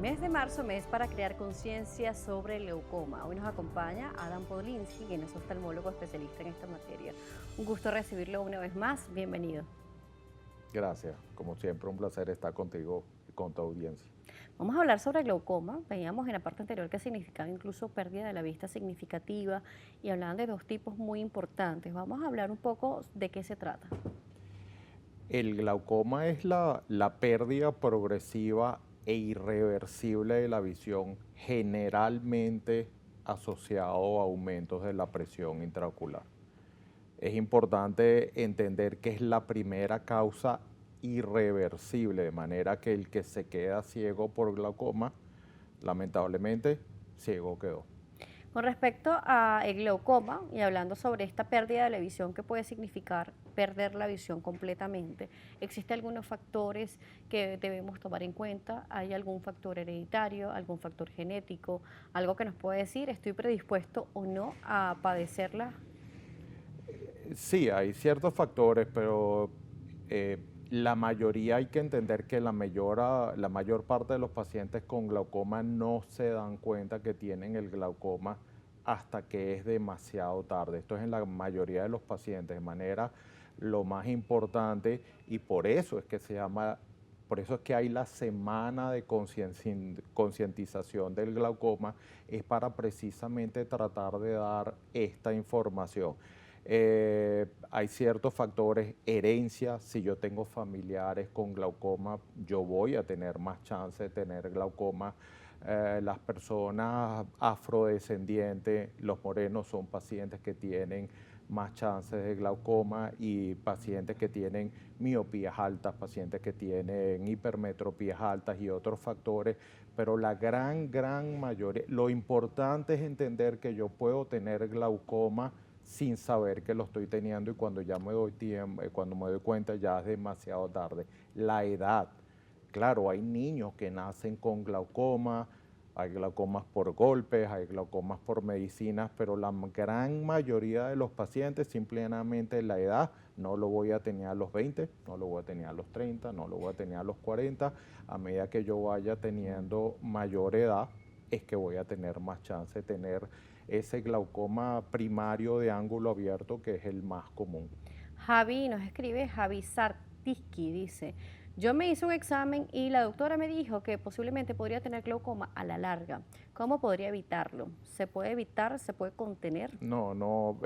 Mes de marzo, mes para crear conciencia sobre el glaucoma. Hoy nos acompaña Adam Podlinsky, quien es oftalmólogo especialista en esta materia. Un gusto recibirlo una vez más. Bienvenido. Gracias, como siempre un placer estar contigo y con tu audiencia. Vamos a hablar sobre el glaucoma. Veíamos en la parte anterior que significaba incluso pérdida de la vista significativa y hablaban de dos tipos muy importantes. Vamos a hablar un poco de qué se trata. El glaucoma es la pérdida progresiva e irreversible de la visión, generalmente asociado a aumentos de la presión intraocular. Es importante entender que es la primera causa irreversible, de manera que el que se queda ciego por glaucoma, lamentablemente, ciego quedó. Con respecto a el glaucoma y hablando sobre esta pérdida de la visión que puede significar perder la visión completamente, ¿existen algunos factores que debemos tomar en cuenta? ¿Hay algún factor hereditario, algún factor genético, algo que nos puede decir estoy predispuesto o no a padecerla? Sí, hay ciertos factores, pero la mayoría hay que entender que la mayor parte de los pacientes con glaucoma no se dan cuenta que tienen el glaucoma hasta que es demasiado tarde. Esto es en la mayoría de los pacientes, de manera lo más importante, y por eso es que por eso es que hay la semana de concientización del glaucoma, es para precisamente tratar de dar esta información. Hay ciertos factores, herencia, si yo tengo familiares con glaucoma, yo voy a tener más chance de tener glaucoma. Las personas afrodescendientes, los morenos son pacientes que tienen más chances de glaucoma, y pacientes que tienen miopías altas, pacientes que tienen hipermetropías altas y otros factores, pero la gran mayoría, lo importante es entender que yo puedo tener glaucoma sin saber que lo estoy teniendo, y cuando ya me doy tiempo, cuando me doy cuenta ya es demasiado tarde. La edad, claro, hay niños que nacen con glaucoma, hay glaucomas por golpes, hay glaucomas por medicinas, pero la gran mayoría de los pacientes simplemente la edad, no lo voy a tener a los 20, no lo voy a tener a los 30, no lo voy a tener a los 40, a medida que yo vaya teniendo mayor edad, es que voy a tener más chance de tener ese glaucoma primario de ángulo abierto, que es el más común. Javi nos escribe, Javi Sartiski dice, yo me hice un examen y la doctora me dijo que posiblemente podría tener glaucoma a la larga. ¿Cómo podría evitarlo? ¿Se puede evitar? ¿Se puede contener? No,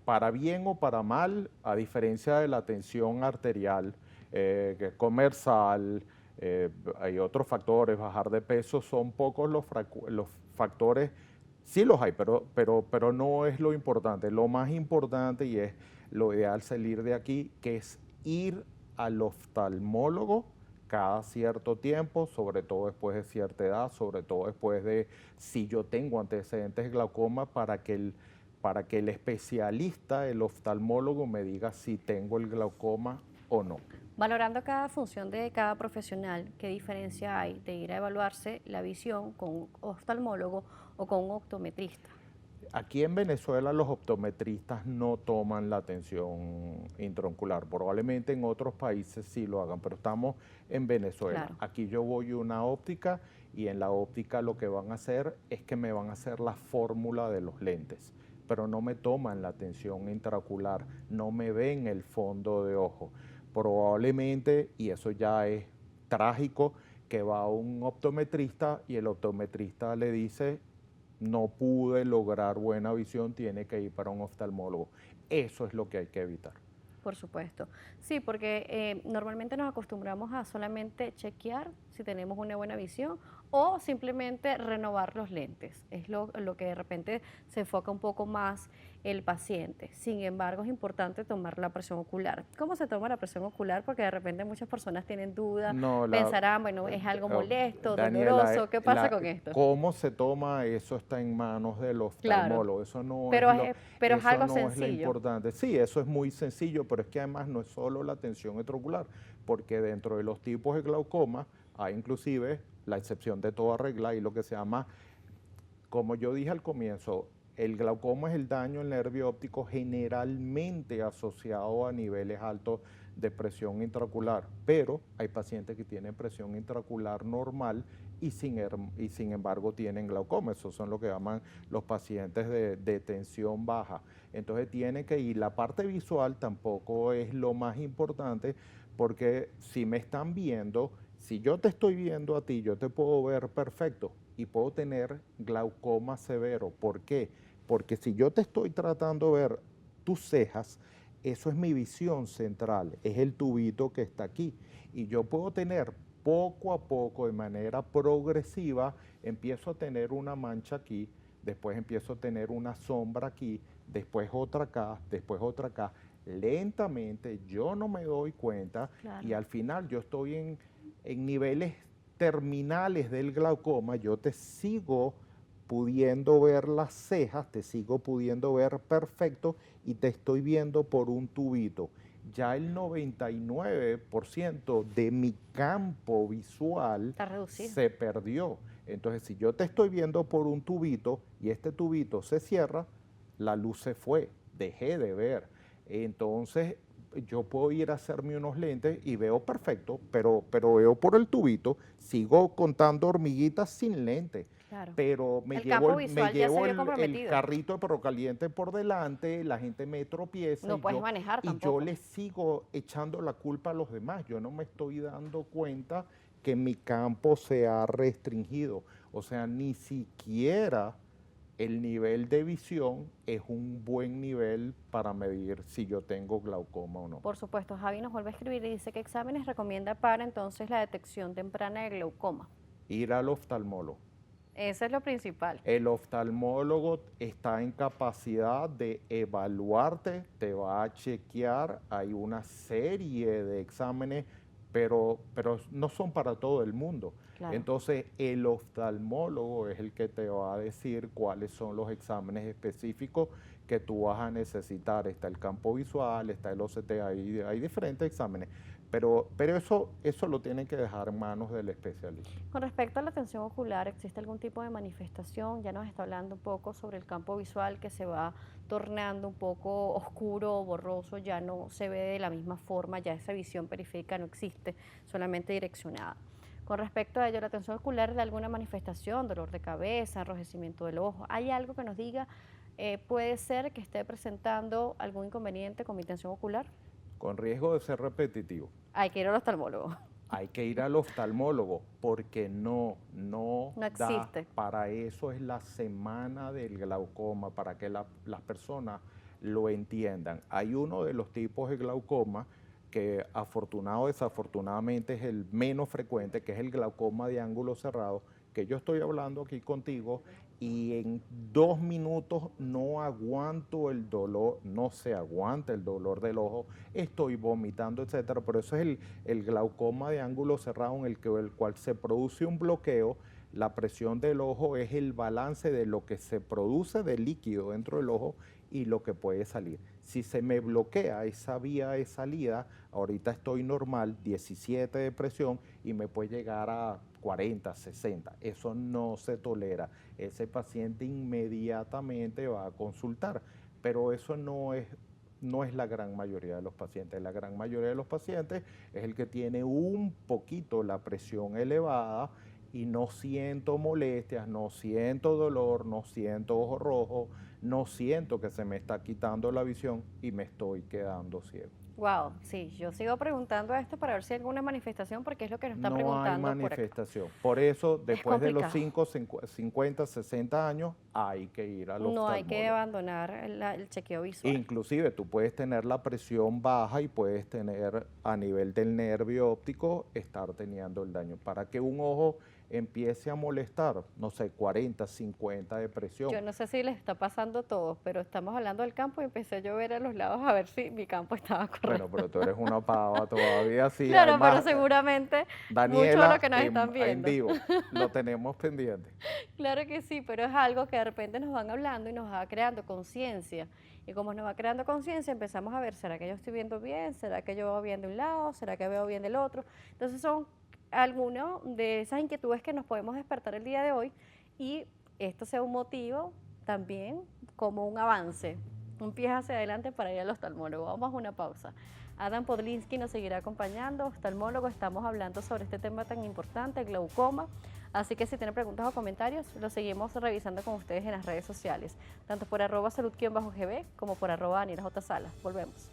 para bien o para mal, a diferencia de la tensión arterial, que es comer sal, hay otros factores, bajar de peso, son pocos los factores, sí los hay, pero no es lo importante. Lo más importante, y es lo ideal salir de aquí, que es ir al oftalmólogo cada cierto tiempo, sobre todo después de cierta edad, sobre todo después de si yo tengo antecedentes de glaucoma, para que el especialista, el oftalmólogo, me diga si tengo el glaucoma o no. Valorando cada función de cada profesional, ¿qué diferencia hay de ir a evaluarse la visión con un oftalmólogo o con un optometrista? Aquí en Venezuela los optometristas no toman la atención intraocular. Probablemente en otros países sí lo hagan, pero estamos en Venezuela. Claro. Aquí yo voy a una óptica, y en la óptica lo que van a hacer es que me van a hacer la fórmula de los lentes, pero no me toman la atención intraocular, no me ven el fondo de ojo. Probablemente, y eso ya es trágico, que va a un optometrista y el optometrista le dice: no pude lograr buena visión, tiene que ir para un oftalmólogo. Eso es lo que hay que evitar. Por supuesto. Sí, porque normalmente nos acostumbramos a solamente chequear si tenemos una buena visión o simplemente renovar los lentes. Es lo que de repente se enfoca un poco más el paciente. Sin embargo, es importante tomar la presión ocular. ¿Cómo se toma la presión ocular? Porque de repente muchas personas tienen duda, No, pensarán, bueno, es algo molesto, Daniela, doloroso. ¿Qué pasa con esto? cómo se toma, eso está en manos del Claro, oftalmólogo. Eso no es pero es eso algo no es lo sencillo. importante. Sí, eso es muy sencillo, pero es que además no es solo la tensión intraocular, porque dentro de los tipos de glaucoma hay inclusive la excepción de toda regla y lo que se llama, como yo dije al comienzo, el glaucoma es el daño al nervio óptico generalmente asociado a niveles altos de presión intraocular, pero hay pacientes que tienen presión intraocular normal y sin embargo tienen glaucoma. Esos son lo que llaman los pacientes de tensión baja. Entonces tiene que ir. La parte visual tampoco es lo más importante, porque si me están viendo, si yo te estoy viendo a ti, yo te puedo ver perfecto y puedo tener glaucoma severo. ¿Por qué? Porque si yo te estoy tratando de ver tus cejas, eso es mi visión central, es el tubito que está aquí. Y yo puedo tener poco a poco, de manera progresiva, empiezo a tener una mancha aquí, después empiezo a tener una sombra aquí, después otra acá, después otra acá. Lentamente yo no me doy cuenta y Claro. al final yo estoy en niveles terminales del glaucoma, yo te sigo pudiendo ver las cejas, te sigo pudiendo ver perfecto y te estoy viendo por un tubito. Ya el 99% de mi campo visual Está reducido. se perdió. Entonces, si yo te estoy viendo por un tubito y este tubito se cierra, la luz se fue, dejé de ver. Entonces, yo puedo ir a hacerme unos lentes y veo perfecto, pero veo por el tubito, sigo contando hormiguitas sin lente, Claro. pero El campo me visual ya se llevo vio el comprometido. carrito de perro caliente por delante, la gente me tropieza No puedes manejar y yo tampoco. le sigo echando la culpa a los demás. Yo no me estoy dando cuenta que mi campo se ha restringido. O sea, ni siquiera el nivel de visión es un buen nivel para medir si yo tengo glaucoma o no. Por supuesto, Javi nos vuelve a escribir y dice que exámenes recomienda para entonces la detección temprana de glaucoma. Ir al oftalmólogo. Eso es lo principal. El oftalmólogo está en capacidad de evaluarte, te va a chequear, hay una serie de exámenes, pero no son para todo el mundo. Claro. Entonces, el oftalmólogo es el que te va a decir cuáles son los exámenes específicos que tú vas a necesitar. Está el campo visual, está el OCT, hay diferentes exámenes, pero eso lo tienen que dejar en manos del especialista. Con respecto a la tensión ocular, ¿existe algún tipo de manifestación? Ya nos está hablando un poco sobre el campo visual que se va tornando un poco oscuro o borroso, ya no se ve de la misma forma, ya esa visión periférica no existe, solamente direccionada. Con respecto a ello, la tensión ocular de alguna manifestación, dolor de cabeza, enrojecimiento del ojo, ¿hay algo que nos diga, puede ser que esté presentando algún inconveniente con mi tensión ocular? Con riesgo de ser repetitivo. Hay que ir al oftalmólogo. Hay que ir al oftalmólogo porque no No da, existe. para eso es la semana del glaucoma, para que las personas lo entiendan. Hay uno de los tipos de glaucoma que afortunado o desafortunadamente es el menos frecuente, que es el glaucoma de ángulo cerrado, que yo estoy hablando aquí contigo y en 2 minutos no aguanto el dolor, no se aguanta el dolor del ojo, estoy vomitando, etcétera. Pero eso es el glaucoma de ángulo cerrado en el cual se produce un bloqueo. La presión del ojo es el balance de lo que se produce de líquido dentro del ojo y lo que puede salir. Si se me bloquea esa vía de salida, ahorita estoy normal, 17 de presión y me puede llegar a 40, 60. Eso no se tolera. Ese paciente inmediatamente va a consultar, pero eso no es la gran mayoría de los pacientes. La gran mayoría de los pacientes es el que tiene un poquito la presión elevada y no siento molestias, no siento dolor, no siento ojo rojo, no siento que se me está quitando la visión y me estoy quedando ciego. Wow, sí, yo sigo preguntando esto para ver si hay alguna manifestación, porque es lo que nos están No hay preguntando por acá. manifestación. Por eso, Es después de los complicado. 5, 50, 60 años, hay que ir al No hay que oftalmólogo. abandonar el chequeo visual. Inclusive tú puedes tener la presión baja y puedes tener a nivel del nervio óptico estar teniendo el daño. Para que un ojo empiece a molestar, no sé, 40, 50 de presión. Yo no sé si les está pasando a todos, pero estamos hablando del campo y empecé a llover a los lados a ver si mi campo estaba Bueno, correcto. pero tú eres una pava todavía, sí. Claro, pero Además, seguramente muchos de los Daniela, que nos están en viendo. vivo, lo tenemos pendiente. Claro que sí, pero es algo que de repente nos van hablando y nos va creando conciencia. Y como nos va creando conciencia, empezamos a ver, ¿será que yo estoy viendo bien? ¿Será que yo veo bien de un lado? ¿Será que veo bien del otro? Entonces son algunas de esas inquietudes que nos podemos despertar el día de hoy y esto sea un motivo también como un avance, un pie hacia adelante para ir al oftalmólogo. Vamos a una pausa. Adam Podlinsky nos seguirá acompañando, oftalmólogo, estamos hablando sobre este tema tan importante, glaucoma. Así que si tienen preguntas o comentarios, los seguimos revisando con ustedes en las redes sociales, tanto por @salud_gb como por @DanielaJSalas. Volvemos.